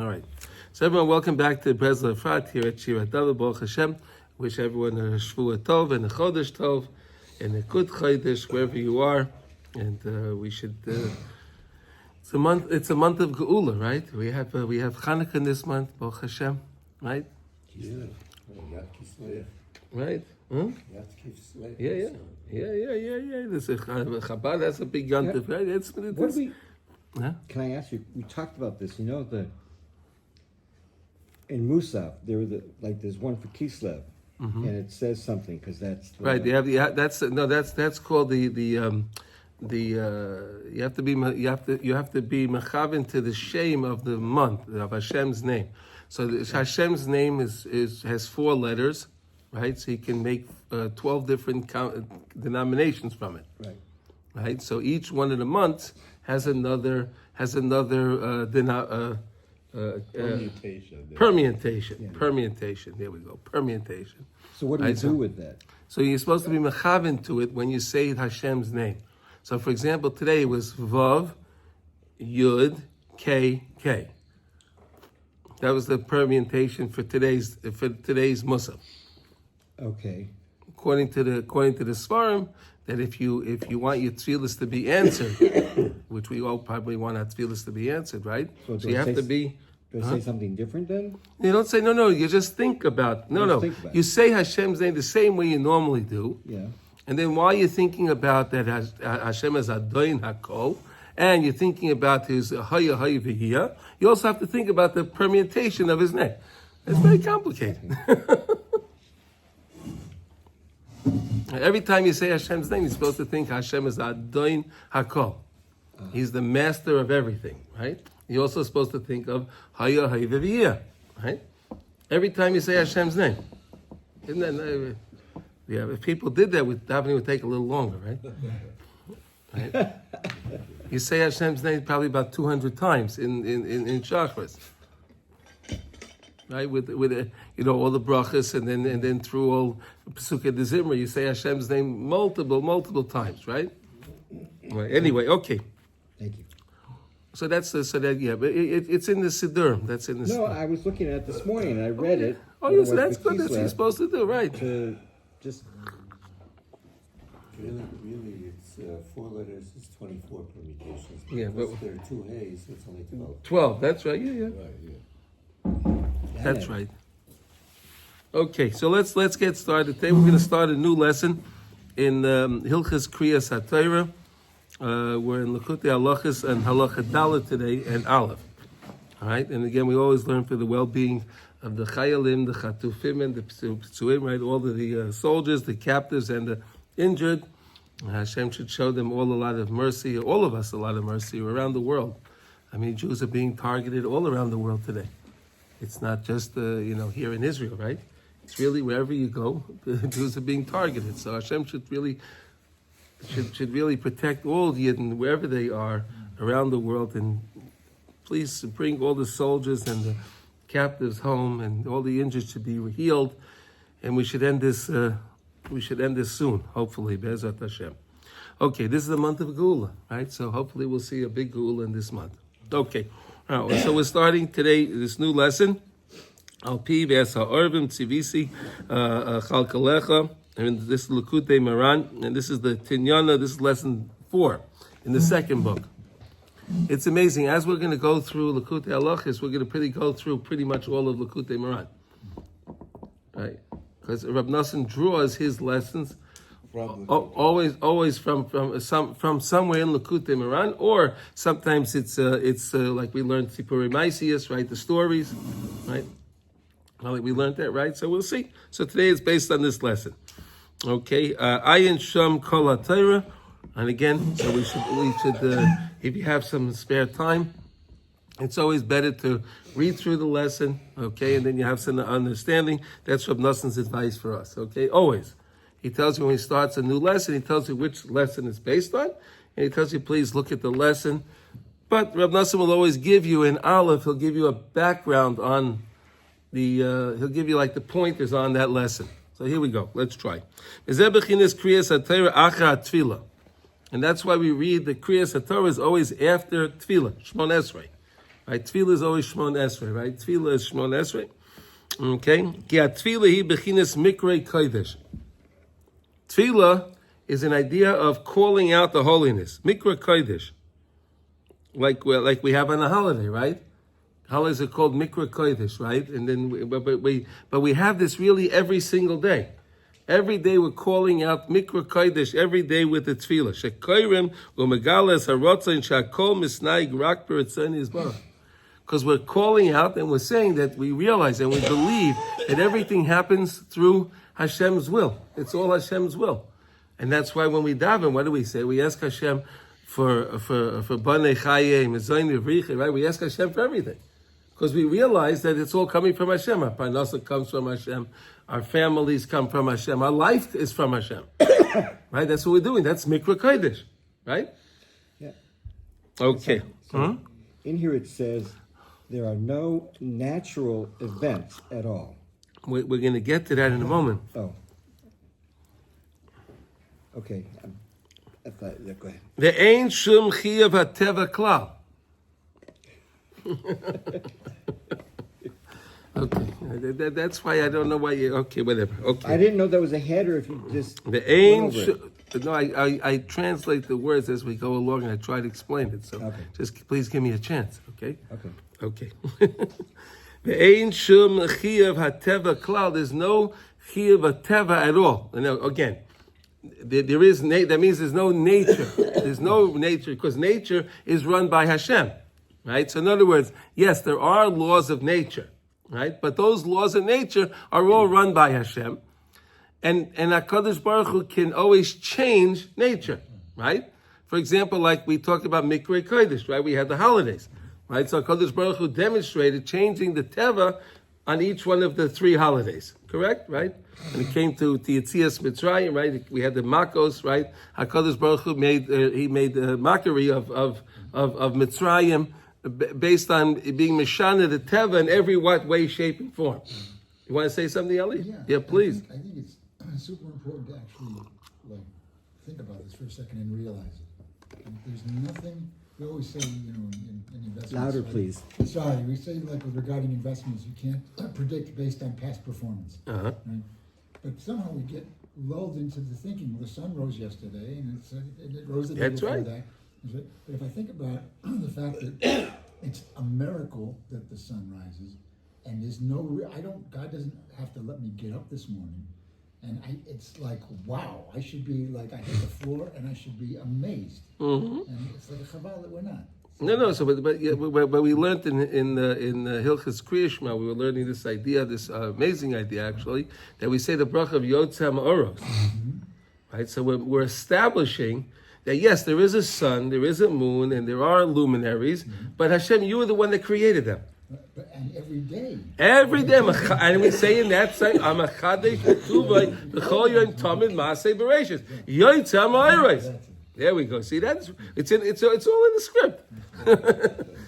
All right. So everyone, welcome back to Breslov Efrat here at Shirat David. Baruch Hashem. Wish everyone a Shvuah Tov and a Chodesh Tov and a good Chodesh wherever you are. And we should. It's a month. It's a month of Geula, right? We have Chanukah this month. Baruch Hashem, right? Yeah. Right. Hmm? Yeah. This is Chabad has a big yontif, right? It's what it is. Huh? Can I ask you? We talked about this. You know, in Musaf there's one for Kislev, and it says something because that's right. That's called you have to be mechaven to the shame of the month of Hashem's name. So Hashem's name has 4 letters, right? So you can make 12 different denominations from it. Right. So each one of the months has another permutation. Permutation. There we go. Permutation. So what do you do with that? So you're supposed to be mechaven to it when you say Hashem's name. So for example, today it was Vav, Yud, K, K. That was the permutation for today's Musaf. Okay. According to the Svarim, that if you want your tefillas to be answered, which we all probably want our tefillas to be answered, right? So you have to be. Do I say something different then? You don't say no. You just think about You say Hashem's name the same way you normally do. Yeah. And then while you're thinking about that Hashem is Adoin Hakol, and you're thinking about his Haya V'Hiyah, you also have to think about the permutation of his name. It's very complicated. Every time you say Hashem's name, you're supposed to think Hashem is Adoin Hakol. He's the master of everything, right? You're also supposed to think of Haya V'Hiyah, right? Every time you say Hashem's name. Isn't that... Yeah, if people did that, davening would take a little longer, right? You say Hashem's name probably about 200 times in Shachris, right? With all the brachas and then through all Pesukei de Zimra, you say Hashem's name multiple times, right? Right. Anyway, okay. Thank you. So but it's in the Siddur. That's in the. No, I was looking at it this morning and I read it. Oh yes, that's good. That's what you're supposed to do, right? Just really, it's 4 letters. It's 24 permutations. Yeah, but there are 2 A's, so it's only 12. 12. That's right. Yeah. Right. Yeah. That's right. Okay, so let's get started. Today we're going to start a new lesson in Hilchos Kriyas HaTorah. We're in Likutey Halachos and Halacha Dalet today and Aleph. All right, and again we always learn for the well-being of the Chayalim, the Chatufim, and the Psuim, right? All of the soldiers, the captives, and the injured. Hashem should show them all a lot of mercy, all of us a lot of mercy around the world. I mean, Jews are being targeted all around the world today. It's not just here in Israel, right? It's really wherever you go, the Jews are being targeted. So Hashem should really protect all the Yidden wherever they are around the world, and please bring all the soldiers and the captives home, and all the injured should be healed, and we should end this. Soon, hopefully, Be'ezrat Hashem. Okay, this is the month of Geula, right? So hopefully we'll see a big Geula in this month. Okay, all right, so we're starting today this new lesson. Al pi ve'es ha'orvim tzivisi chalkalecha, and this is Likutey Maran, and this is the Tinyana. This is lesson 4 in the second book. It's amazing. As we're going to go through Likutey Halachos, we're going to go through pretty much all of Likutey Maran, right? Because Rab Nosson draws his lessons always from somewhere in Likutey Maran, or sometimes it's like we learned Sipurei Maisius, right? The stories, right? Well, we learned that, right? So we'll see. So today it's based on this lesson. Okay, Ayin Sham Kol HaTorah, and again, so we should if you have some spare time, it's always better to read through the lesson, okay, and then you have some understanding. That's Rab Nosson's advice for us, okay? Always. He tells you when he starts a new lesson, he tells you which lesson it's based on, and he tells you, please look at the lesson. But Rab Nosson will always give you an Aleph, he'll give you a background on he'll give you like the pointers on that lesson. So here we go, let's try. And that's why we read the Kriyas HaTorah is always after Tefillah, Shmon Esrei. Right? Tefillah is always Shmon Esrei, right? Tefillah is Shmon Esrei. Okay? Ki tefillah hi bechinas mikrei kodesh. Tefillah is an idea of calling out the holiness. Mikra kodesh. Like we have on a holiday, right? Holidays are called Mikra Kodesh, right? And then, but we have this really every single day. Every day we're calling out Mikra Kodesh every day with the Tefillah. Shekoyrim u'megalas harotzon shakol misnaig rak b'retzon yisbarach. Because we're calling out and we're saying that we realize and we believe that everything happens through Hashem's will. It's all Hashem's will, and that's why when we daven, what do we say? We ask Hashem for banei chayei mezayim yivriche, right? We ask Hashem for everything. Because we realize that it's all coming from Hashem. Our parnasa comes from Hashem. Our families come from Hashem. Our life is from Hashem. Right? That's what we're doing. That's Mikra Kodesh. Right? Yeah. Okay. So in here it says there are no natural events at all. We're going to get to that in a moment. Oh. Okay. Yeah, go ahead. The ein shum chiyav hateva klal. Okay, that's why I don't know why you. Okay, whatever. Okay. I didn't know there was a header. If you just the aim. No, I translate the words as we go along, and I try to explain it. So okay. Just please give me a chance. Okay. Okay. The ain shum chiyav hateva klal. There's no chiyav hateva at all. And again, there is that means there's no nature. There's no nature because nature is run by Hashem. Right? So in other words, yes, there are laws of nature, right? But those laws of nature are all run by Hashem. And HaKadosh Baruch Hu can always change nature, right? For example, like we talked about Mikrei Kodesh, right? We had the holidays, right? So HaKadosh Baruch Hu demonstrated changing the Teva on each one of the 3 holidays, correct? Right? When it came to Yetzias Mitzrayim, right? We had the Makos, right? HaKadosh Baruch Hu made a mockery of Mitzrayim, based on it being Mishana, the Teva, in every way, shape, and form. You want to say something, Eli? Yeah, please. I think it's super important to actually think about this for a second and realize it. And there's nothing, we always say, in investments. Louder, right? please. Sorry, we say regarding investments, you can't predict based on past performance. Uh-huh. Right? But somehow we get lulled into the thinking, well, the sun rose yesterday, and it rose the day before that. But if I think about the fact that it's a miracle that the sun rises, and there's God doesn't have to let me get up this morning, and it's like, wow, I should be like, I hit the floor, and I should be amazed. Mm-hmm. And it's like a chaval that we're not. No. So, but we learned in Hilchas Kriya Shema, we were learning this idea, this amazing idea actually, that we say the bracha of Yotzei Ma'oros, right? So we're establishing that yes, there is a sun, there is a moon, and there are luminaries, but Hashem, you are the one that created them. And every day. Every day, and we say in that same, "Amachadesh v'tuvay b'chol yom tamid maaseh bereishis yotzei ma'oros." There we go. See, it's all in the script.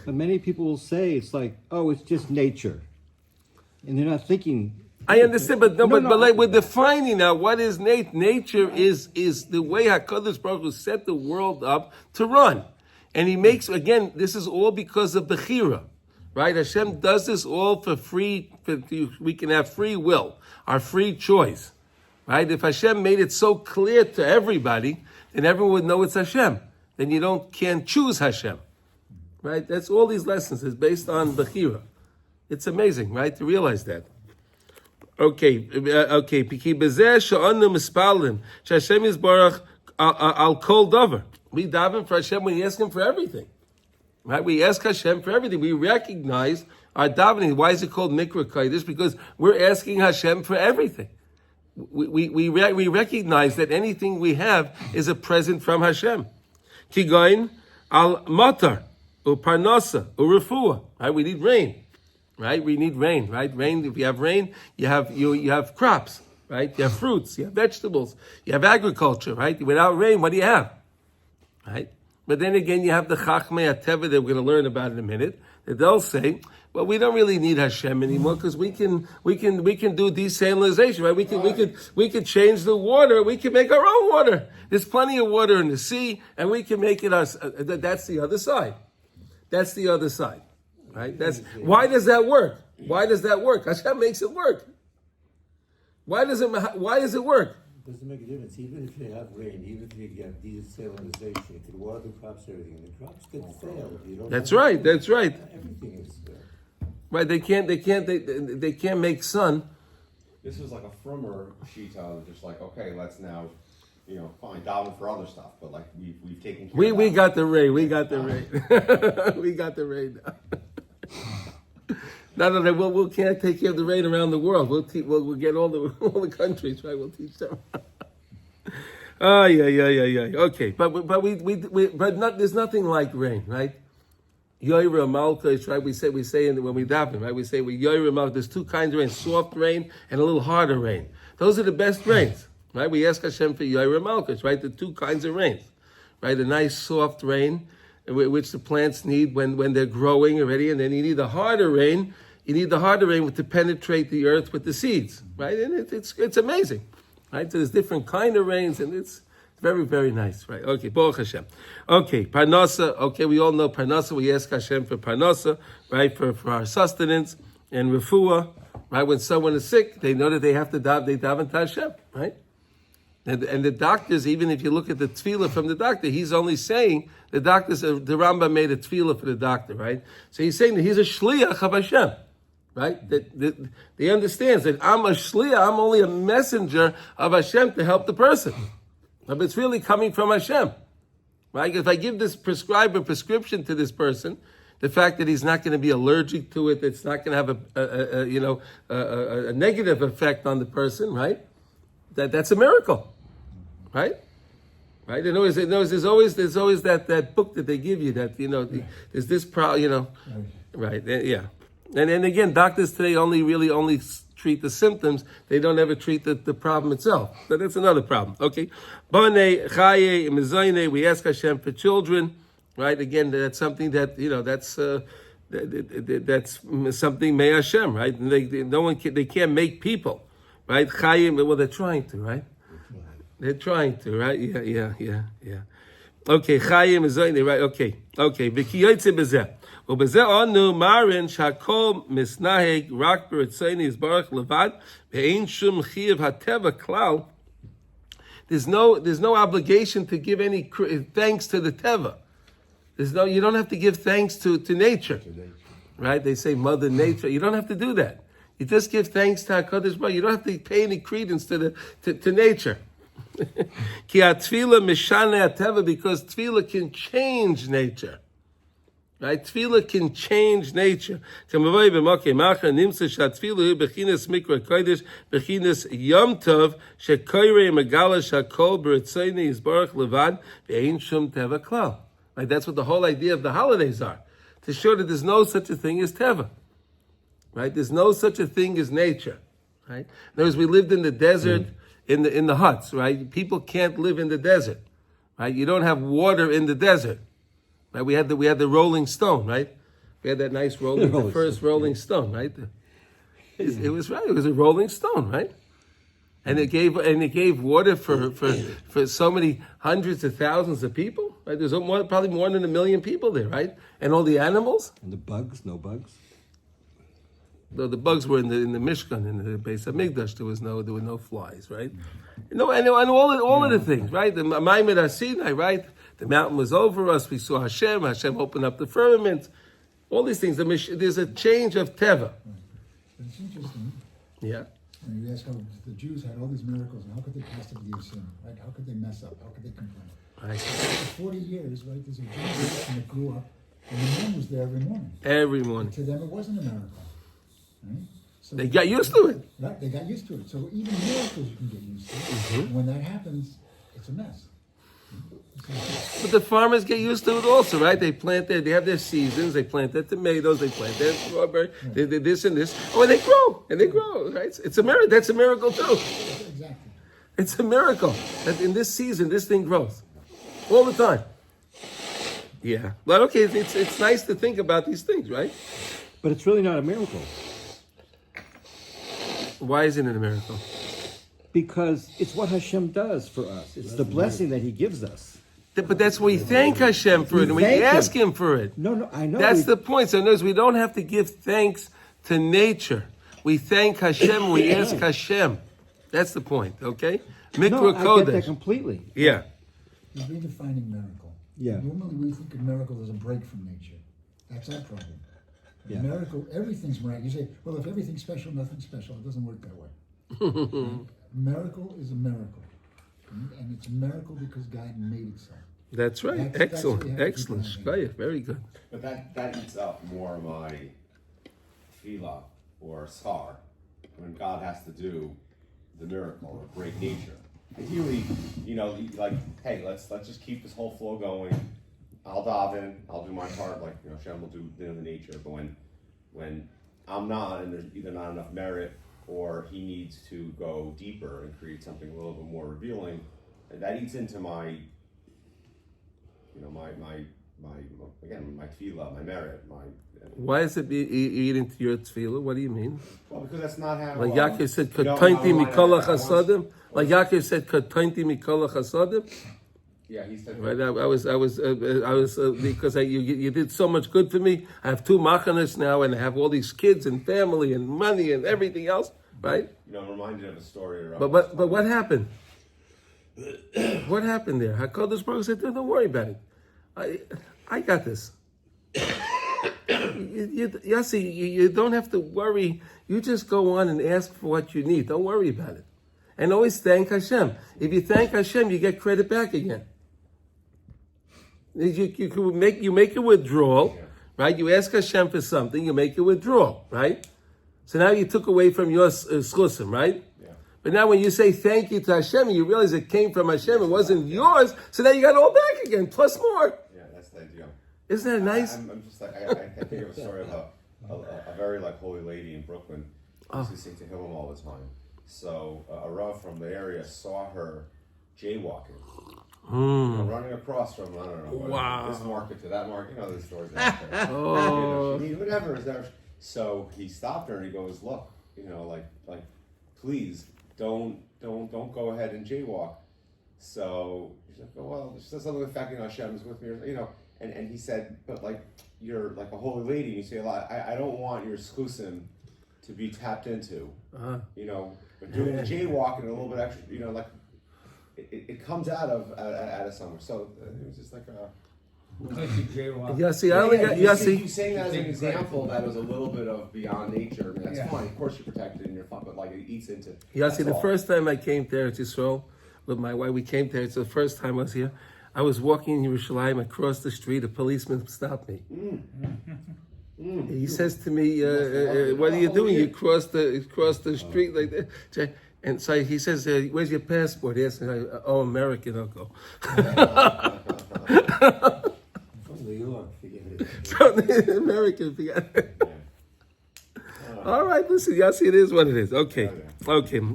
But many people will say it's like, oh, it's just nature, and they're not thinking. I understand, but like we're defining now what is nature. Nature is the way HaKadosh Baruch Hu set the world up to run, and He makes again. This is all because of Bechira, right? Hashem does this all for free. We can have free will, our free choice, right? If Hashem made it so clear to everybody, then everyone would know it's Hashem. Then you can't choose Hashem, right? That's all these lessons is based on Bechira. It's amazing, right, to realize that. Okay. Piki bezeh she'anu mispalim she'Hashem yisbarach al kol davar. We daven for Hashem. We ask Him for everything, right? We ask Hashem for everything. We recognize our davening. Why is it called Mikra Kodesh? Because we're asking Hashem for everything. We recognize that anything we have is a present from Hashem. Kigoin al matar uparnasa urefuah. Right? We need rain. Right, we need rain. Right, rain. If you have rain, you have crops. Right, you have fruits, you have vegetables, you have agriculture. Right, without rain, what do you have? Right, but then again, you have the Chachmei HaTeva that we're going to learn about in a minute. That they'll say, well, we don't really need Hashem anymore because we can do desalinization. Right, we can change the water. We can make our own water. There's plenty of water in the sea, and we can make it us. That's the other side. That's the other side. right? Why does that work? Why does that work? Hashem makes it work. Why does it work? Doesn't make a difference. Even if you have rain, even if you get desalinization, you can water the crops, everything. The crops could fail if you don't. That's right. Everything is Right. They can't make sun. This is like a frummer shita, just like, okay, let's now, fine, daven for other stuff, but like we've taken care of We that. got the rain. We got the rain. We got the rain. No. We can't take care of the rain around the world. We'll get all the countries, right? We'll teach them. Oh yeah. Okay, but there's nothing like rain, right? Yoira Malka, right? We say when we daven, right? We say Yoira Malka. There's two kinds of rain: soft rain and a little harder rain. Those are the best rains, right? We ask Hashem for Yoira Malka, right? The two kinds of rains, right? A nice soft rain, which the plants need when they're growing already, and then you need the harder rain. You need the harder rain to penetrate the earth with the seeds, right? And it's amazing, right? So there's different kind of rains, and it's very, very nice, right? Okay, Baruch Hashem. Okay, Parnasa. Okay, we all know Parnasa. We ask Hashem for Parnasa, right? For our sustenance and refuah, right? When someone is sick, they know that they have to daven to Hashem, right? And the doctors, even if you look at the tefillah from the doctor, he's only saying, the Rambam made a tefillah for the doctor, right? So he's saying that he's a shliach of Hashem, right? That he understands that I'm a shliach, I'm only a messenger of Hashem to help the person. But it's really coming from Hashem, right? If I give this prescription to this person, the fact that he's not going to be allergic to it, it's not going to have a negative effect on the person, right? That's a miracle. Right? Right? There's always that book that they give you that, there's this problem, right? Yeah. And again, doctors today only treat the symptoms. They don't ever treat the problem itself. So that's another problem. Okay. Bane, Chaye, Mizayne, we ask Hashem for children, right? Again, that's something that, that's something May Hashem, right? And they can't make people, right? Chaye, well, they're trying to, right? They're trying to, right? Yeah. Okay, Chaim is right. Okay. V'kiyotze bezeh. Ubezeh anu marin shakol misnaheg rak b'ritzayni yisbarach levad ve'ein shum chiyav hateva klal. There's no obligation to give any thanks to the teva. You don't have to give thanks to nature, right? They say Mother Nature. You don't have to do that. You just give thanks to HaKadosh Baruch Hu. You don't have to pay any credence to nature. Ki tefillah mishane ateva, because tefillah can change nature, right? Tefillah can change nature. Kamavay b'makei macha nimsa shatefillah hu bechinas mikra kodesh bechinas yom tov shekoyrei megala shakol b'ritzayni yisbarach levad ve'ein shum teva klal. Right? That's what the whole idea of the holidays are, to show that there's no such a thing as teva. Right? There's no such a thing as nature. Right? In other words, we lived in the desert. In the huts, right? People can't live in the desert, right? You don't have water in the desert, right? We had the Rolling Stone, right? We had that nice the first Rolling Stone, right? It was right. It was a Rolling Stone, right? And it gave water for so many hundreds of thousands of people, right? There's probably more than 1 million people there, right? And all the animals. And the bugs, no bugs. The bugs were in the Mishkan, in the base of Mikdash. There were no flies, right? And all of the things, right? The Maimed HaSinai, right? The mountain was over us. We saw Hashem. Hashem opened up the firmament. All these things. There's a change of teva. But it's interesting. Yeah. When you ask how the Jews had all these miracles, and how could they possibly have sinned, right? How could they mess up? How could they complain? Right. For 40 years, right? There's a generation that grew up, and the man was there every morning. Every morning. To them, it wasn't a miracle. Right? So They got used to it. Right, they got used to it. So even miracles you can get used to. Mm-hmm. When that happens, it's a mess. But the farmers get used to it also, right? They have their seasons. They plant their tomatoes. They plant their strawberry. Right. They this and this. Oh, and they grow, right? It's a miracle. That's a miracle too. Exactly. It's a miracle that in this season this thing grows all the time. Yeah, but okay, it's nice to think about these things, right? But it's really not a miracle. Why isn't it a miracle? Because it's what Hashem does for us. It's the blessing that He gives us. But that's why we thank Hashem for it, and we thank ask Him. Him for it. No, I know. That's the point. So in other words, we don't have to give thanks to nature. We thank Hashem, we ask Hashem. That's the point, okay? Mikra No, I get that Kodesh. completely. Yeah. You're redefining miracle. Yeah. Normally we think of miracle as a break from nature. That's our problem. Yeah. Miracle, everything's miracle. You say, well, if everything's special, nothing's special. It doesn't work that way. Right? Miracle is a miracle. And it's a miracle because God made it so. That's right. That's what we Excellent. have to Excellent. keep in mind. Shkaya, very good. But that eats up more of my tefillah or sar when God has to do the miracle or break nature. Ideally, like, hey, let's just keep this whole flow going. I'll dive in, I'll do my part, like Hashem will do the nature. But when I'm not, and there's either not enough merit, or he needs to go deeper and create something a little bit more revealing, and that eats into my my tefillah, my merit, Why is it eat into your tefillah? What do you mean? Well, because that's not how. Like Yaakov said, you know, "Katainti I- mikol I- I- chasadim." Like Yaakov said, "Katainti mikol chasadim." Yeah, he said. Right. I was because you did so much good for me. I have 2 machanas now, and I have all these kids and family and money and everything else. Right. I'm reminded of a story. But what happened? What happened there? Hakadosh Baruch said, "Don't worry about it. I got this." You don't have to worry. You just go on and ask for what you need. Don't worry about it, and always thank Hashem. If you thank Hashem, you get credit back again. You make a withdrawal, right? You ask Hashem for something, you make a withdrawal, right? So now you took away from your schusim, right? Yeah. But now when you say thank you to Hashem, you realize it came from Hashem, it wasn't yours, so now you got it all back again, plus more. Yeah, that's the idea. Isn't that nice? I'm just like I think of a story of a very holy lady in Brooklyn who used to sing Tehillim all the time. So a Rav from the area saw her jaywalking, running across from this market to that market. There's stores out there. Whatever is there. So he stopped her and he goes, "Look, like, please don't go ahead and jaywalk." So she's like, "Oh well," she says something like, Hashem's with me, And he said, "But like you're like a holy lady, and you say a lot. I don't want your schusim to be tapped into. But doing the jaywalking a little bit extra. Like it comes out of somewhere. So it was just like a." Yossi, I only got Yossi. You saying that as an example that was a little bit of beyond nature. I mean, that's fine. Of course, you're protected and you're fine, but like it eats into. Yossi, the first time I came to Eretz Yisrael with my wife, we came there. It's the first time I was here. I was walking in Yerushalayim across the street. A policeman stopped me. He says to me, "What are you doing? You crossed the street like that." And so he says, "Where's your passport?" He asks me, "Oh, American, I'll go." From New York, forget it. So American, forget it. All right, listen, Yossi, it is what it is. Okay.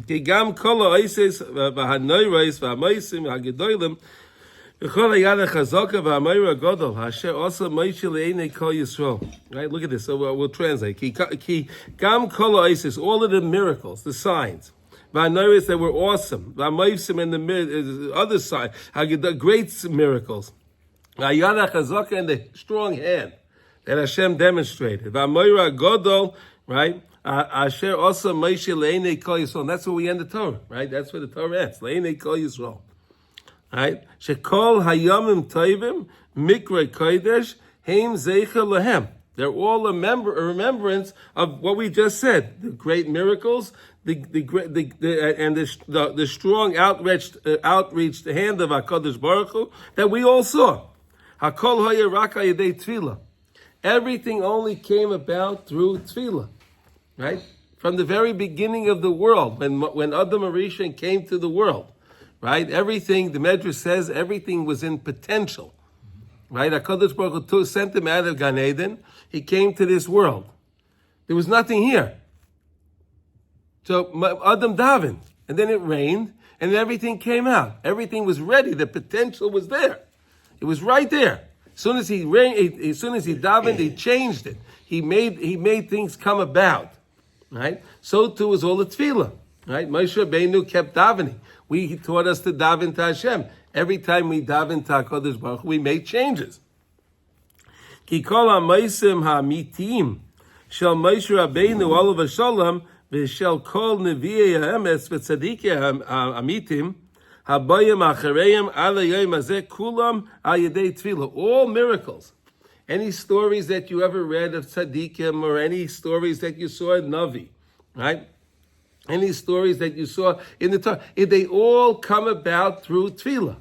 Ki gam kol ha'oises v'hanoyros v'hamoisim v'hagedolim v'chol hayad ha'chazaka v'hamoyra gadol ha'asher also moishe le'enei kol Yisrael. Right, look at this. So we'll translate. Ki gam kol ha'oises, all of the miracles, the signs, v'hanoyros that were awesome, v'hamoisim and the other side, great miracles, hayad ha'chazaka and the strong hand that Hashem demonstrated, v'hamoyra gadol. Right? Asher also Moshe Le'enei Kol Yisrael. And that's where we end the Torah, right? That's where the Torah ends. Le'enei Kol Yisrael. Right? Shekol Hayamim Tovim Mikra Kodesh Heim Zeicha Lahem. They're all a remembrance of what we just said. The great miracles, the strong outreached hand of HaKadosh Baruch Hu that we all saw. Hakol Haya Rak Hayadei Tefillah. Everything only came about through tefillah, right? From the very beginning of the world, when Adam Arishan came to the world, right? Everything, the Medrash says, everything was in potential, right? HaKadosh Baruch Hu sent him out of Gan Eden. He came to this world. There was nothing here. So Adam davened, and then it rained, and everything came out. Everything was ready. The potential was there. It was right there. As soon as he davened, he changed it. He made things come about, right? So too is all the tefillah, Right? Moshe Rabbeinu kept davening. He taught us to daven to Hashem. Every time we daven to HaKadosh Baruch Hu, we make changes. Ki kol ha-maisim ha-amitim shel Moshe Rabbeinu olav hashalom v'shel kol nevi'ei ha'emes v'tzadikei ha-amitim habayim achareim ala yom hazeh kulam al yedei tefillah. All miracles. Any stories that you ever read of tzaddikim or any stories that you saw in Navi, right? Any stories that you saw in the Torah, they all come about through tefillah.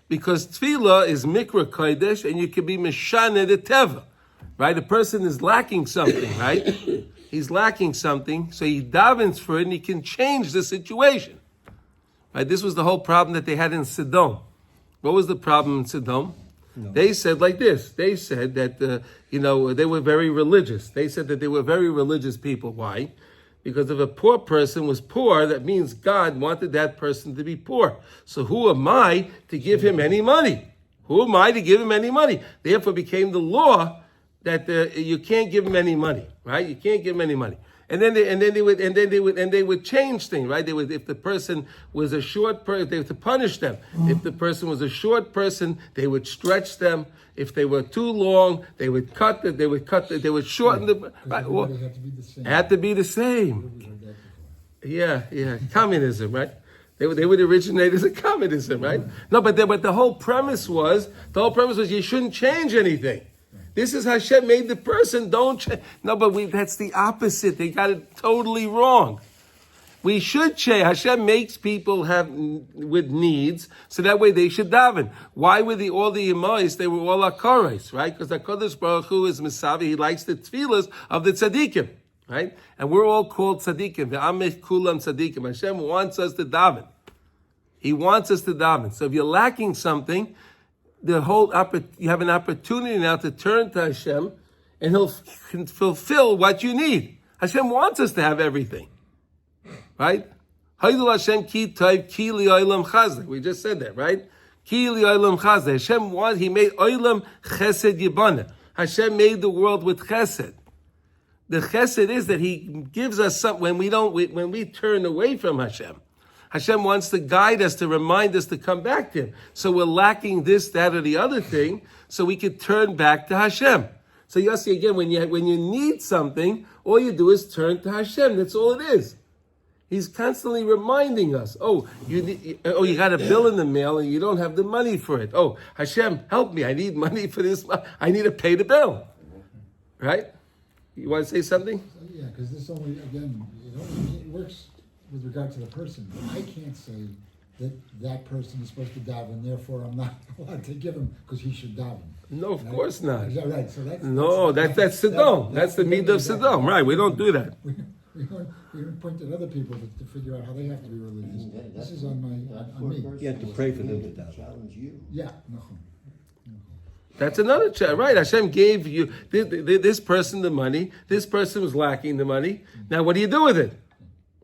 Because tefillah is mikra kodesh, and you can be mishane the teva, right? A person is lacking something, right? He's lacking something, so he davens for it, and he can change the situation. Right? This was the whole problem that they had in Sodom. What was the problem in Sodom? No. They said like this. They said that, they were very religious. They said that they were very religious people. Why? Because if a poor person was poor, that means God wanted that person to be poor. So who am I to give him any money? Who am I to give him any money? Therefore became the law that you can't give him any money, right? You can't give him any money. And then they would change things, right? If the person was a short person, they would to punish them. If the person was a short person, they would stretch them. If they were too long, they would shorten the. Right? Well, had to be the same. Had to be the same. Yeah. Communism, right? They would originate as a communism, right? No, but the whole premise was you shouldn't change anything. This is Hashem made the person, don't change. No, but that's the opposite. They got it totally wrong. We should change. Hashem makes people with needs, so that way they should daven. Why were all the imais? They were all akares, right? Because HaKadosh Baruch Hu is Misavi. He likes the tefillas of the tzaddikim, right? And we're all called tzaddikim. Ve'amech kulam tzaddikim. Hashem wants us to daven. He wants us to daven. So if you're lacking something, you have an opportunity now to turn to Hashem, and He'll fulfill what you need. Hashem wants us to have everything, right? Hashem ki tov ki li olam chazda. We just said that, right? Ki li olam chazda. Hashem wants. He made olam chesed yibana. Hashem made the world with chesed. The chesed is that He gives us something when we turn away from Hashem. Hashem wants to guide us, to remind us to come back to Him. So we're lacking this, that, or the other thing, so we can turn back to Hashem. So you see again, when you need something, all you do is turn to Hashem. That's all it is. He's constantly reminding us. You got a bill in the mail and you don't have the money for it. Oh, Hashem, help me! I need money for this. I need to pay the bill. Right? You want to say something? Yeah, because this only it works with regard to the person. I can't say that person is supposed to daven, therefore I'm not allowed to give him because he should daven. No, of course not. Is that right? So that's Sodom. That's the midah of Sodom. Right, we don't do that. We don't point at other people to figure out how they have to be religious. This is on me. You have to pray for them to daven. Challenge you. Yeah. That's another right. Hashem gave you this person the money. This person was lacking the money. Now what do you do with it?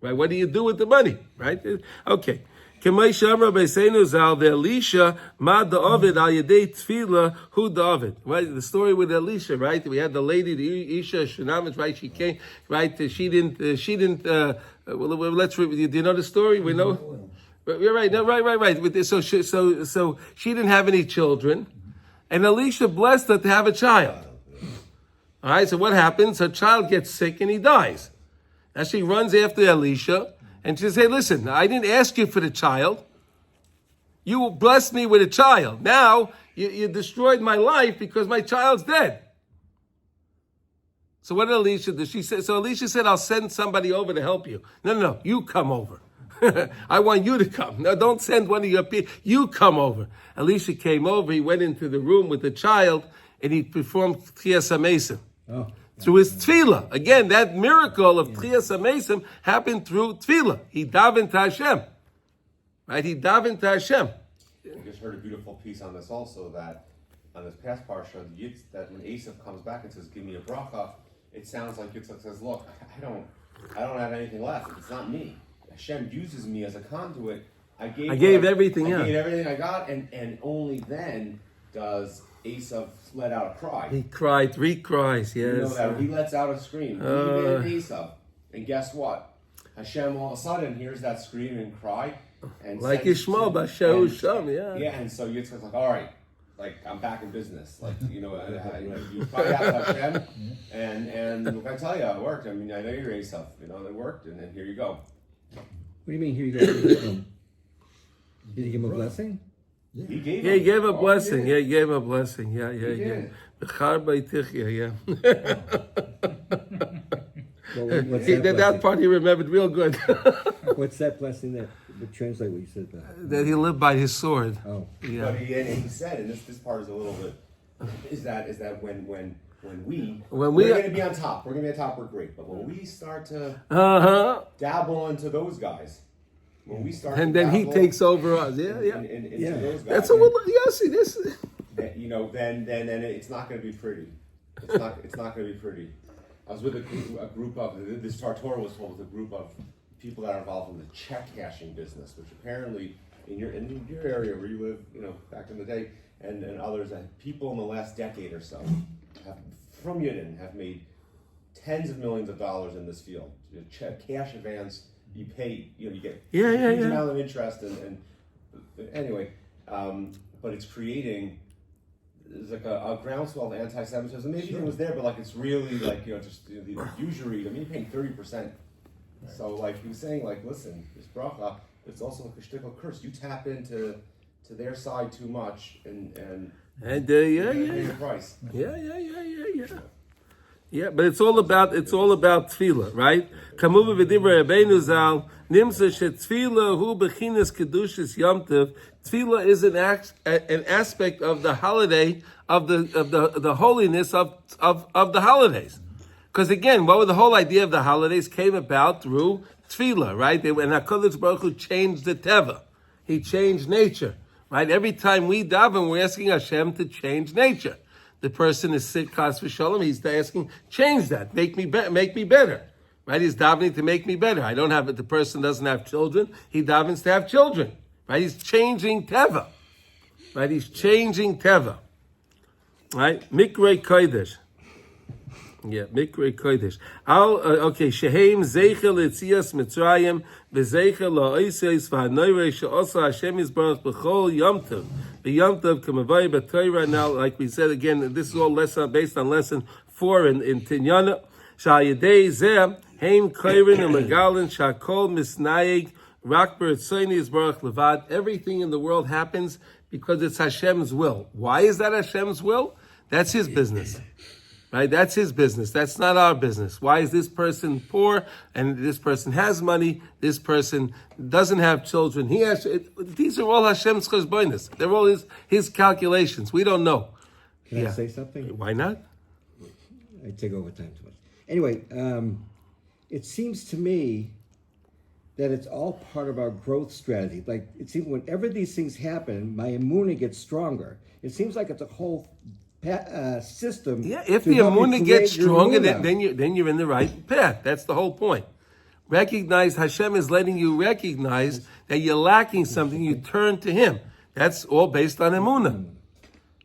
Right? What do you do with the money? Right? Okay. Right? The story with Elisha, right? We had the lady, the Isha Shunamis, right? She came, right? She didn't. Let's review. Do you know the story? We know. You're right. No, right. So she didn't have any children, and Elisha blessed her to have a child. All right. So what happens? Her child gets sick and he dies. Now she runs after Elisha and she says, "Hey, listen, I didn't ask you for the child. You blessed me with a child. Now you destroyed my life because my child's dead." So what did Elisha do? So Elisha said, "I'll send somebody over to help you." No, you come over. I want you to come. No, don't send one of your people. You come over. Elisha came over. He went into the room with the child and he performed Tchiyas HaMesim. Oh. Through his tefillah. Again, that miracle of Tchiyas HaMesim happened through tefillah. He davened to Hashem. Right? He davened to Hashem. I just heard a beautiful piece on this also, that on this past parsha, that when Asaph comes back and says, "Give me a bracha," it sounds like Yitzchak says, "Look, I don't have anything left. It's not me. Hashem uses me as a conduit. I gave everything I got, and only then does Asaph let out a cry. He cried 3 cries, yes. You know that he lets out a scream. Even Asaph. And guess what? Hashem all of a sudden hears that scream and cry, and Like sends Ishmael, to- Bashahu and- Sham, yeah. Yeah, and so Yitzchak's like, all right, like I'm back in business. Like you cry out to Hashem, and look, I tell you, it worked. I mean, I know you raised stuff, it worked, and then here you go. What do you mean here you go? Did you give him a blessing? He gave Yeah, he gave a oh, blessing. he Yeah, did. he gave a blessing. Yeah. did. Bechar B'Tichya, yeah. Well, what's that That blessing? part he remembered real good. What's that blessing that would translate what you said about? That he lived by his sword. Oh, Yeah. But he said, and this part is a little bit, is that when we're going to be on top, we're going to be on top, we're great. But when we start to dabble into those guys, when we start, And to then he dabble takes over us. Yeah. into Yeah. those guys, That's a little. Yeah. See this. then it's not going to be pretty. It's not going to be pretty. I was with a group of this Torah was told with a group of people that are involved in the check cashing business, which apparently in your area where you live, back in the day, and others, people in the last decade or so from Yidden have made tens of millions of dollars in this field. Check, cash advance, you pay, you get a huge amount of interest, and anyway, but it's creating. There's like a groundswell of anti-Semitism. Maybe it was there, but it's really just the usury. I mean, you're paying 30%. So he was saying, listen, this bracha, it's also like a shtickle curse. You tap into their side too much, and pay the price. Yeah, but it's all about tefillah, right? Kamuva v'divrei Rabbeinu Zal nimsa shetefillah hu bechinas kedushas Yom Tov. Tefillah is an aspect of the holiday of the holiness of the holidays. Because again, the whole idea of the holidays came about through tefillah, right? When HaKadosh Baruch Hu changed the teva, He changed nature, right? Every time we daven, we're asking Hashem to change nature. The person is sick, chas v'sholom. He's asking, change that, make me better, right? He's davening to make me better. I don't have it. The person doesn't have children. He davens to have children, right? He's changing teva, right? He's changing teva, right? Mikrei kodesh, yeah, mikrei kodesh. Okay, shehem zeichel etzias Mitzrayim v'zeichel la'oiseis v'hanoirei she'osa Hashem Yisbarach b'chol Yom Tov. The Yom Tov Kamavai B'Torah. Now, like we said again, this is all based on lesson 4 in Tinyana. Sha'yedei zeh heim kairin u'megalin sha'kol misnayeg rak b'ritzoyni Yisbarach levad. Everything in the world happens because it's Hashem's will. Why is that Hashem's will? That's His business. Right? That's His business. That's not our business. Why is this person poor and this person has money? This person doesn't have children. These are all Hashem's cheshbonos. They're all his calculations. We don't know. can I say something? Why not? I take over time too much. Anyway, it seems to me that it's all part of our growth strategy. It seems whenever these things happen, my emunah gets stronger. It seems like it's a whole system. Yeah, if to the help you emunah gets create your stronger, emunah. then you're in the right path. That's the whole point. Recognize Hashem is letting you recognize that you're lacking something. You turn to Him. That's all based on emunah.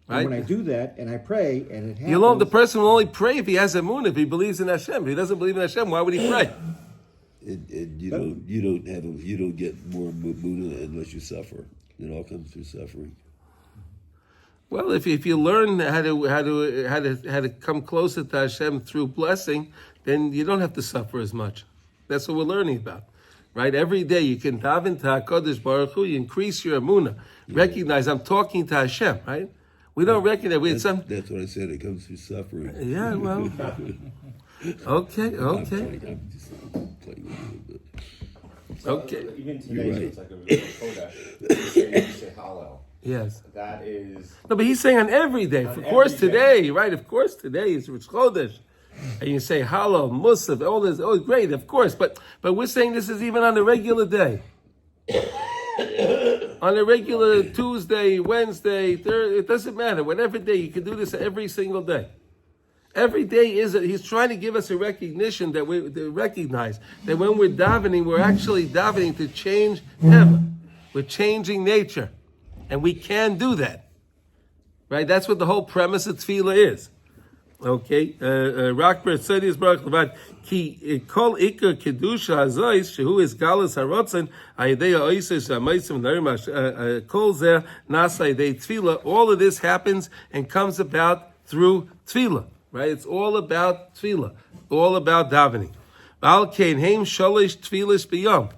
Right? And when I do that and I pray and it happens, The person will only pray if he has emunah, if he believes in Hashem. If he doesn't believe in Hashem, why would he pray? And you don't get more emunah unless you suffer. It all comes through suffering. Well, if you learn how to come closer to Hashem through blessing, then you don't have to suffer as much. That's what we're learning about, right? Every day you can daven to HaKadosh Baruch Hu, you increase your emunah. Recognize I'm talking to Hashem, right? We don't recognize. That's what I said. It comes through suffering. Yeah, well, okay. I'm just playing with you, So, Okay. Even today, You're so right. it's like a real kodesh. You say Hallel. Yes. That is. No, but he's saying on every day. Of course, every day. today, right? Of course, today is Rosh Chodesh, and you say Halal, Musaf, all this. Oh, great, of course. But we're saying this is even on a regular day. On a regular Tuesday, Wednesday, Thursday, it doesn't matter. Whatever day, you can do this every single day. Every day he's trying to give us a recognition that we to recognize that when we're davening, we're actually davening to change heaven. We're changing nature. And we can do that. Right? That's what the whole premise of tefillah is. Okay, Rak Bersedius Baruch Levad Ki Kol Ikar Kedusha Azois Shehu is Galus Harotzen Ayidei Oises Amaisim Narim Kol Zer Nasa Ayidei Tefillah. All of this happens and comes about through Tefillah, right? It's all about Tefillah, all about davening. Al Kain Haim Shalish Tefillas B'Yom,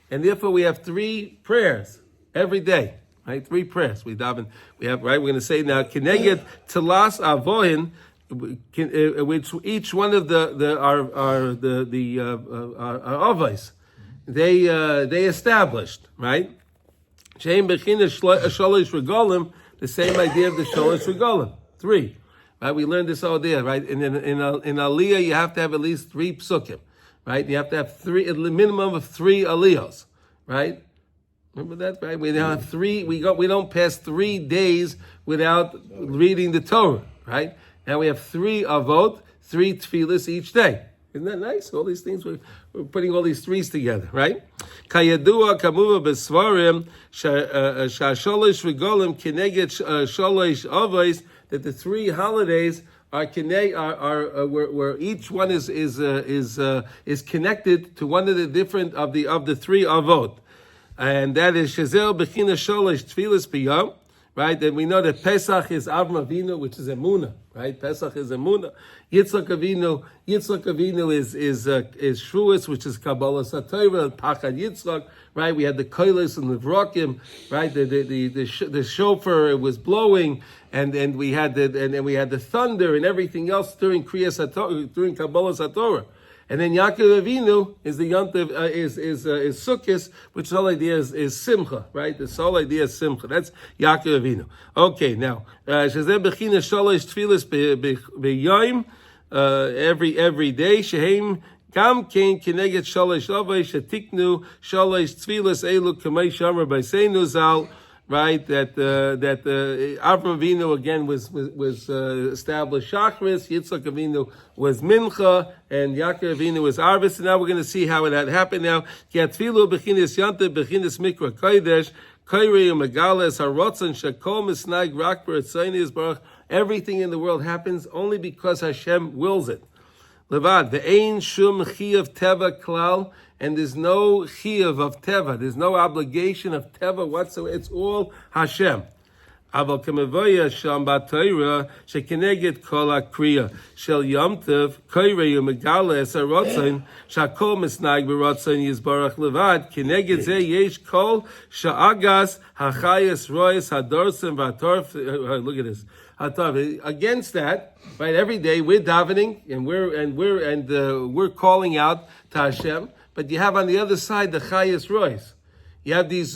and therefore we have 3 prayers every day, right? 3 prayers we daven. We have, right? We're going to say now Keneged Talas Avohin. Which each one of our avos they established, right? Sheim bechina sholish regolim, the same idea of the sholish regolim, 3, right? We learned this all there, right? In Aliyah you have to have at least 3 psukim, right? You have to have 3, a minimum of 3 aliyos, right? Remember that, right? We now have 3. We don't pass 3 days without reading the Torah, right? Now we have 3 avot, 3 tefillas each day. Isn't that nice? All these things, we're putting all these 3s together, right? Kayadua kamuva besvarim shasholish regolim keneged sholish avos, that the 3 holidays are where each one is connected to one of the different of the 3 avot, and that is shazel bechina sholish tefillas b'yom. Right, and we know that Pesach is Avram Avinu, which is Emunah. Right, Pesach is Emunah. Yitzchak Avinu is Shvuos, which is Kabbalah Satorah, Pachad Yitzchak. Right, we had the Koilos and the Vrakim. Right, the shofar was blowing, and we had the thunder and everything else during Kriyas during Kabbalah Satorah. And then Yaakov Avinu is the Yontiv, is Sukkos, which the whole idea is Simcha, right? The whole idea is Simcha. That's Yaakov Avinu. Okay, now Shazeh Bechina Shalosh Tfilas B'Yom every day. Shehem Gam Kein Keneged Shalosh Avos Shetiknu Shalosh Tfilas Elu Kamei Shamar B'Seinu Zal. Right, that Avram Avinu again was established Shachris, Yitzchak Avinu was Mincha, and Yaakov Avinu was Arvis. And now we're going to see how that happened. Now, Kiatfilu bechinis Yanta bechinis Mikra Kodesh Kairi Megales Harotzon Shakol Misnag Rak B'Ratzonius Baruch. Everything in the world happens only because Hashem wills it. Levad ve'ein shum chiyuv teva klal. And there's no chiyuv of teva. There's no obligation of teva whatsoever. It's all Hashem. Aval k'mevoya sham b'Torah shekeneged kol hakriya shel Yom Tov koirei umegala es harotzon shakol misnag b'rotzon yizbarach levad keneged ze yesh kol sha'agas hachayas royes hadorsim v'atorf. Look at this. Against that, right? Every day we're davening and we're calling out to Hashem. But you have on the other side the Chayas Rois. You have these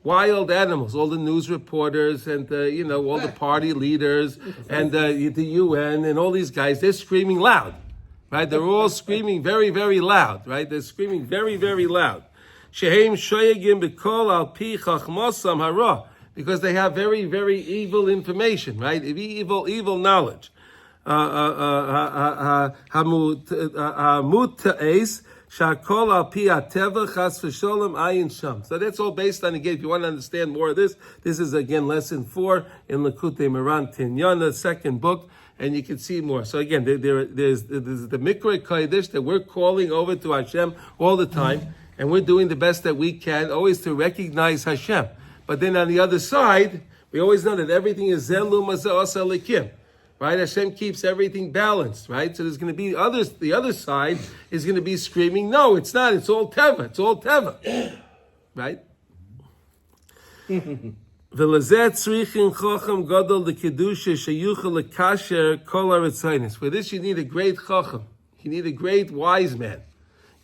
wild animals, all the news reporters and all the party leaders and the UN and all these guys. They're screaming loud, right? They're all screaming very, very loud, right? They're screaming very, very loud. Shehem shoyegim b'kol al pi chachmosam hara, because they have very, very evil information, right? Evil knowledge. Hamut ta'es. Shakol al pi ateva chas v'sholem ayin sham. So that's all based on, again, if you want to understand more of this is again lesson 4 in Likutey Moran Tinyana, 2nd book, and you can see more. So again, there's the Mikra Kodesh that we're calling over to Hashem all the time, and we're doing the best that we can, always to recognize Hashem. But then on the other side, we always know that everything is Zelu Mazah Likim. Right? Hashem keeps everything balanced, right? So there's going to be others, the other side is going to be screaming, no, it's not, it's all Teva, right? For this you need a great Chacham. You need a great wise man.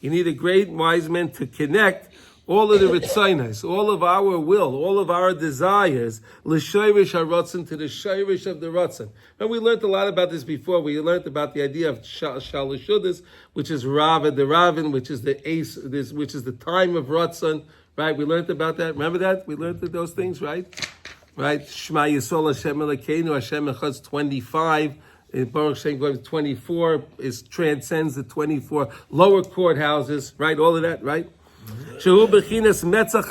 You need a great wise man to connect all of the Ritzonos, all of our will, all of our desires, l'shayrish haratzon, to the shayrish of the ratzon. And we learned a lot about this before. We learned about the idea of shalashudas, which is Rav, the Ravin, which is the ace, which is the time of ratzon. Right? We learned about that. Remember that? We learned those things, right? Right? Shema Yisrael Hashem Elokeinu, Hashem Echad's 25. In Baruch Shem going to 24 transcends the 24 lower courthouses. Right? All of that. Right? Shehu bechinas metzach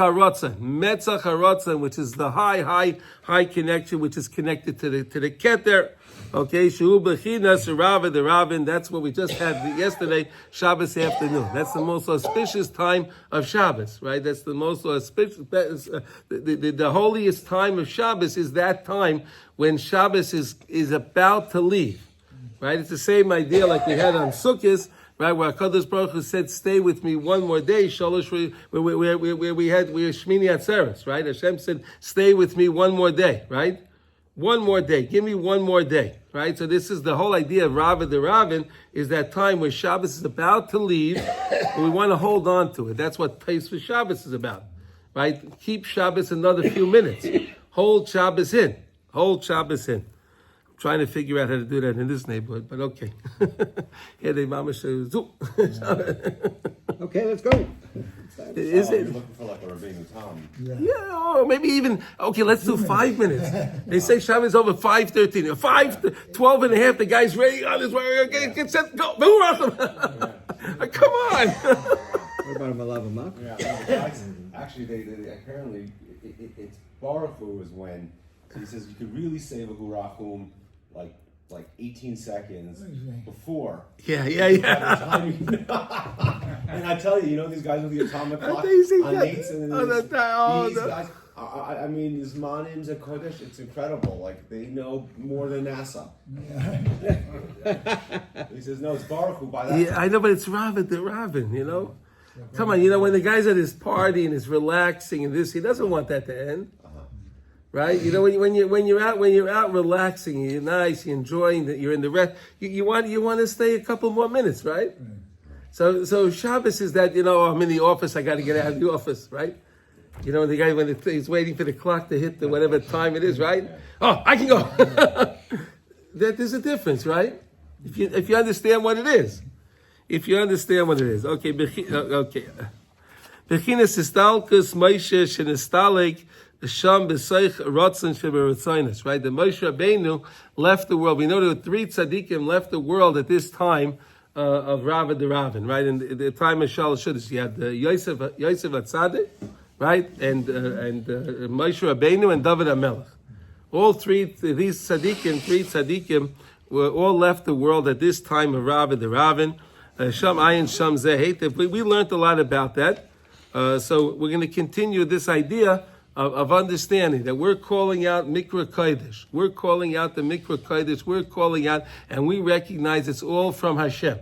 haratzon, which is the high connection, which is connected to the keter, Okay, Shu Bechinas Rava the Ravin. That's what we just had yesterday, Shabbos afternoon. That's the most auspicious time of Shabbos, right? That's the most auspicious. The holiest time of Shabbos is that time when Shabbos is about to leave, right? It's the same idea like we had on Sukkot, right? Where HaKadosh Baruch Hu said, "Stay with me one more day." Shalosh, where we were Shmini Atzeres, right? Hashem said, "Stay with me one more day," right? One more day. Give me one more day. Right? So this is the whole idea of Rava the Ravin, is that time where Shabbos is about to leave, but we want to hold on to it. That's what Taste for Shabbos is about. Right? Keep Shabbos another few minutes. Hold Shabbos in. Hold Shabbos in. I'm trying to figure out how to do that in this neighborhood, but okay. Here they mama shows. Okay, let's go. Is You're it? looking for like a Rabbeinu Tam. Yeah, or maybe even, okay, let's do 5 minutes. They say Shabbos over 5:13. 5:12 and a half, the guy's ready on his way. Okay, get set, go. Come on. What about a Malav Mak? Yeah, actually, they apparently it's Baruch Hu is when he says you could really say a Gurachum like 18 seconds before. Yeah. And I tell you, these guys with the atomic clock Amazing. on dates and these Guys. I mean, these Manim and Kodesh, it's incredible. Like, they know more than NASA. He says, no, it's Baruch Hu by that. Yeah, I know, but it's Ravin the Ravin, Come on, when the guy's at his party and is relaxing and this, he doesn't want that to end. Right? When you're out relaxing, you're nice, you're enjoying that, you're in the rest. You want to stay a couple more minutes, right? So Shabbos is that, I'm in the office, I got to get out of the office, right? The guy when he's waiting for the clock to hit the whatever time it is, right? Oh, I can go. There's a difference, right? If you understand what it is. If you understand what it is. Okay. Bechinas istalkus Moshe shenistalek Sham b'seich rotzen sheberotzainis. Right? The Moshe Rabbeinu left the world. We know there were 3 tzaddikim left the world at this time of Rava the Ravin. Right? In the time of Shalosh Shudas, you had Yosef HaTzadik, right? And Moshe Rabbeinu and David HaMelech. All 3 these tzaddikim were all left the world at this time of Rava the Ravin. Sham Ayin Sham Zeh. We learned a lot about that. So we're going to continue this idea of understanding that we're calling out Mikra Kodesh. We're calling out the Mikra Kodesh. We're calling out, and we recognize it's all from Hashem.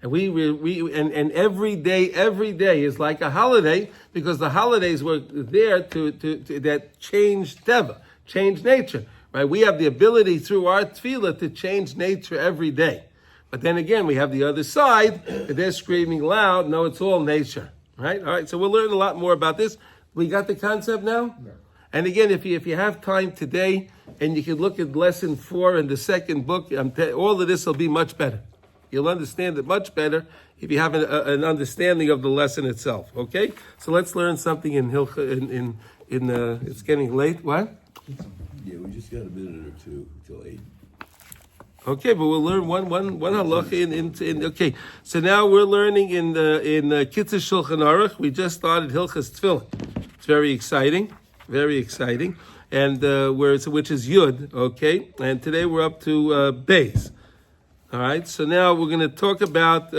And and every day is like a holiday, because the holidays were there to that change Teva, change nature. Right? We have the ability through our tefillah to change nature every day. But then again, we have the other side that they're screaming loud. No, it's all nature. Right? All right. So we'll learn a lot more about this. We got the concept now? Yeah. And again, if you have time today, and you can look at lesson 4 in the second book, all of this will be much better. You'll understand it much better if you have an understanding of the lesson itself. Okay? So let's learn something in Hilcha. It's getting late. What? Yeah, we just got a minute or two until 8. Okay, but we'll learn one halacha okay. So now we're learning in Kitzur Shulchan Aruch. We just started Hilchas Tefillin. It's very exciting, and which is Yud. Okay, and today we're up to Beis. All right. So now we're going to talk about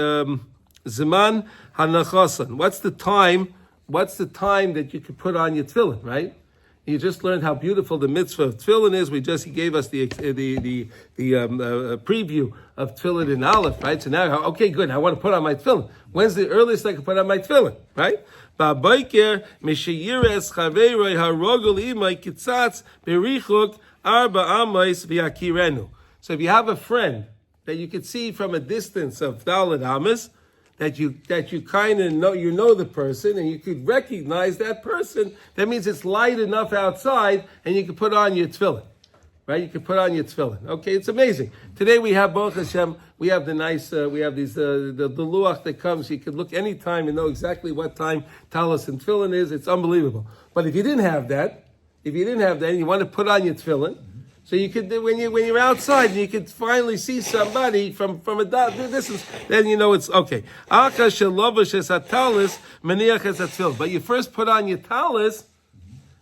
Zaman Hanachasan. What's the time that you could put on your tefillin? Right. You just learned how beautiful the mitzvah of tefillin is. He gave us the preview of tefillin in Aleph, right? So now, okay, good. I want to put on my tefillin. When's the earliest I can put on my tefillin, right? Ba'bayker mishayires chaveiroi harogol imay kitzatz berichuk arba amais v'yakirenu. So if you have a friend that you could see from a distance of Daled Amas, that you kind of know the person and you could recognize that person, that means it's light enough outside and you can put on your tefillin, right? You can put on your tefillin. Okay, it's amazing. Today we have Baruch Hashem. We have the nice. We have these the luach that comes. You can look anytime and know exactly what time Tallis and tefillin is. It's unbelievable. But if you didn't have that, and you want to put on your tefillin. So you could, when you're outside and you could finally see somebody from a then you know it's okay. But you first put on your tallis,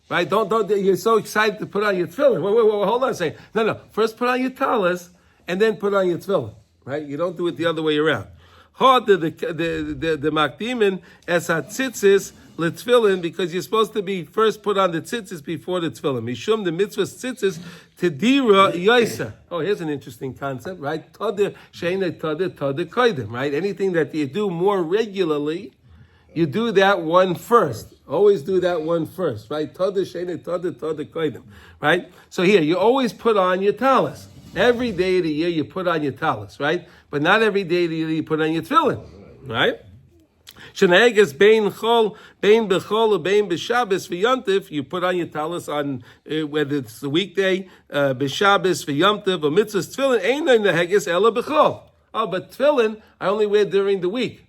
right? Don't you're so excited to put on your tefillin. Wait, hold on a second. No. First put on your tallis, and then put on your tefillin, right? You don't do it the other way around. The makdimin es hatzitzis letefillin, because you're supposed to be first put on the tzitzis before the tefillin. Mishum the mitzvah tzitzis tedira yoisa. Oh, here's an interesting concept, right? Tadir sheina tadir koidim, right? Anything that you do more regularly, you do that one first. Always do that one first, right? Tadir sheina tadir koidim, right? So here, you always put on your tallis. Every day of the year you put on your tallis, right? But not every day of the year you put on your tefillin, right? Shenaeges bein chol, bein bechol, or bein b'shabbos v'yomtiv. You put on your tallis on whether it's the weekday, b'shabbos v'yomtiv, or mitzvahs tefillin. Ain't no neheges ela bechol. Oh, but tefillin I only wear during the week,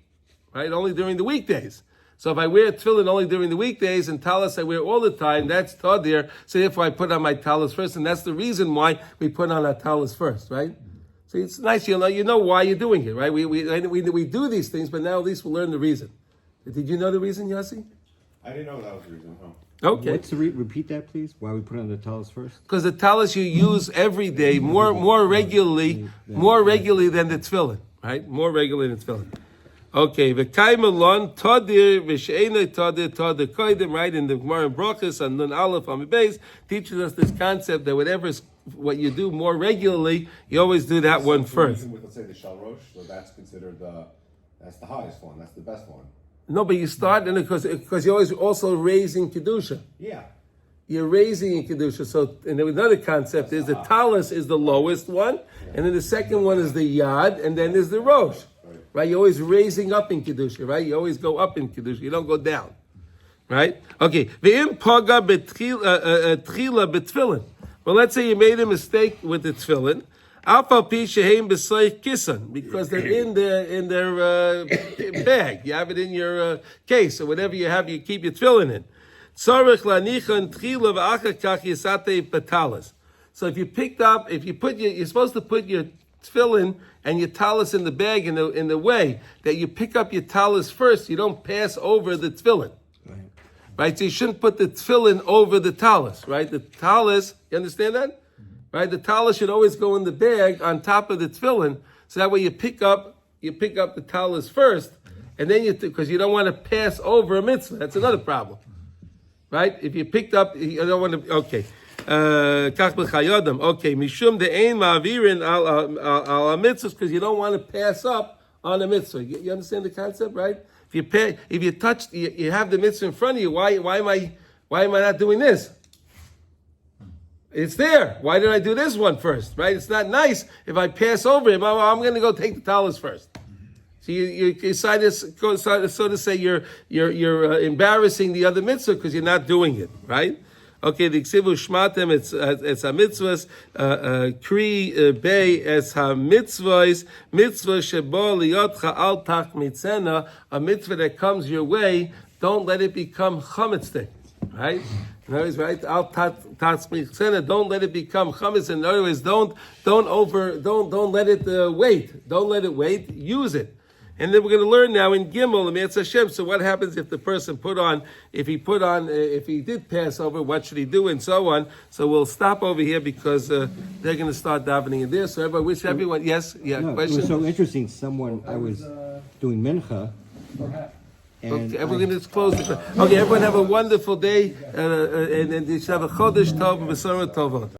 right? Only during the weekdays. So if I wear tefillin only during the weekdays and tallis I wear all the time, that's tadir. So therefore I put on my tallis first, and that's the reason why we put on our tallis first, right? So it's nice, you know why you're doing it, right? We do these things, but now at least we'll learn the reason. Did you know the reason, Yossi? I didn't know that was the reason. Okay. What's the repeat that, please? Why we put on the tallis first? Because the tallis you use every day more regularly than the tefillin, right? More regularly than tefillin. Okay, v'kaimelon tadir v'she'enei tadir koidim, right? In the Gemara in Brachos and Nun Aleph on the base teaches us this concept that what you do more regularly, you always do that one first. With, let's say, the shal rosh, so that's considered that's the highest one, that's the best one. No, but you start because you're always also raising kedusha. Yeah. You're raising in kedusha. So, and then another concept is the tallis is the lowest one, and then the second one is the yad, and then there's the rosh. Right, you're always raising up in kedusha, right? You always go up in kedusha. You don't go down, right? Okay. Ve'im paga betchila betfillin. Well, let's say you made a mistake with the tefillin. Alpha pi sheheim b'soich kisan, because they're in their bag. You have it in your case or whatever you have. You keep your tefillin in. Tzarich lanichan tchila v'achar kach yisatei betalas. So if you're supposed to put your tefillin and your tallis in the bag in the way that you pick up your tallis first. You don't pass over the tefillin. Right? So you shouldn't put the tefillin over the tallis, right? The tallis, you understand that? Right? The tallis should always go in the bag on top of the tefillin, so that way you pick up the tallis first, and then because you don't want to pass over a mitzvah. That's another problem. Right? If you picked up, you don't want to, okay. Okay, mishum de'ein ma'avirin al mitzvahs, because you don't want to pass up on a mitzvah. You understand the concept, right? If you touch, you have the mitzvah in front of you. Why am I not doing this? It's there. Why did I do this one first? Right? It's not nice if I pass over him. I'm going to go take the tallis first. So you decide, so to say, you're embarrassing the other mitzvah because you're not doing it, right? Okay, the Ksivu Shmatem, it's a mitzvahs, Kri Bei es ha mitzvahs, mitzvah shebo liyotcha al tach mitzena, a mitzvah that comes your way, don't let it become chametz, right? In other words, right? Al tach mitzena, don't let it become chametz. In other words, don't let it wait. Don't let it wait. Use it. And then we're going to learn now in Gimel, Mitzvah Hashem. So what happens if the person if he did pass over, what should he do, and so on. So we'll stop over here because they're going to start davening in there. So I wish everyone, yes, yeah, no, question? It was so interesting. I was doing mincha. And okay, we're going to close the. Okay, everyone have a wonderful day, and you should have a chodesh tov and b'sorah tovot.